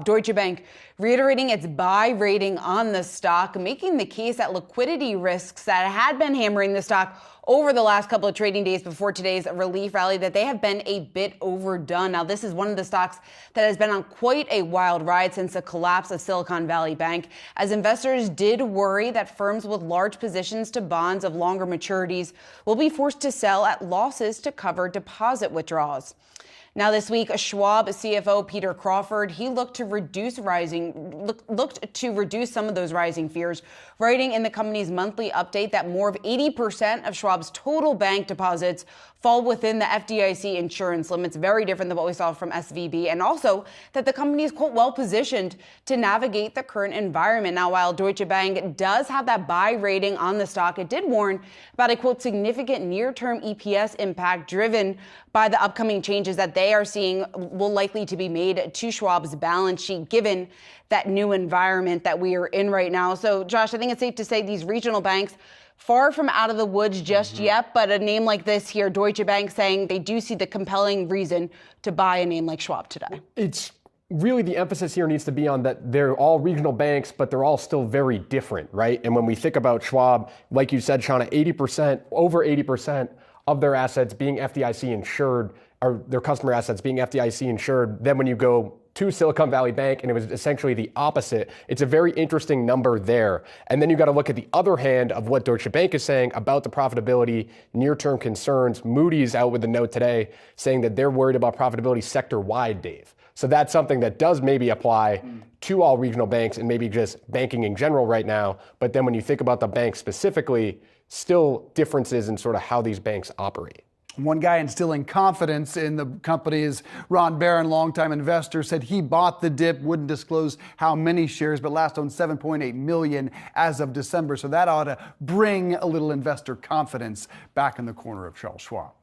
Deutsche Bank reiterating its buy rating on the stock, making the case that liquidity risks that had been hammering the stock over the last couple of trading days before today's relief rally, that they have been a bit overdone. Now, this is one of the stocks that has been on quite a wild ride since the collapse of Silicon Valley Bank, as investors did worry that firms with large positions to bonds of longer maturities will be forced to sell at losses to cover deposit withdrawals. Now this week, Schwab CFO Peter Crawford, he looked to reduce some of those rising fears, writing in the company's monthly update that more of 80% of Schwab's total bank deposits fall within the FDIC insurance limits, very different than what we saw from SVB, and also that the company is, quote, well positioned to navigate the current environment. Now, while Deutsche Bank does have that buy rating on the stock, it did warn about a, quote, significant near-term EPS impact driven by the upcoming changes that they are seeing will likely to be made to Schwab's balance sheet, given that new environment that we are in right now. So, Josh, I think it's safe to say these regional banks far from out of the woods just yet, but a name like this here, Deutsche Bank, saying they do see the compelling reason to buy a name like Schwab today. It's really, the emphasis here needs to be on that they're all regional banks, but they're all still very different, right? And when we think about Schwab, like you said, Shauna, 80%, over 80% of their assets being FDIC insured, or their customer assets being FDIC insured. Then when you go to Silicon Valley Bank, and it was essentially the opposite. It's a very interesting number there. And then you got to look at the other hand of what Deutsche Bank is saying about the profitability, near-term concerns. Moody's out with a note today saying that they're worried about profitability sector-wide, Dave. So that's something that does maybe apply to all regional banks and maybe just banking in general right now. But then when you think about the bank specifically, still differences in sort of how these banks operate. One guy instilling confidence in the company is Ron Barron, longtime investor, said he bought the dip, wouldn't disclose how many shares, but last owned 7.8 million as of December. So that ought to bring a little investor confidence back in the corner of Charles Schwab.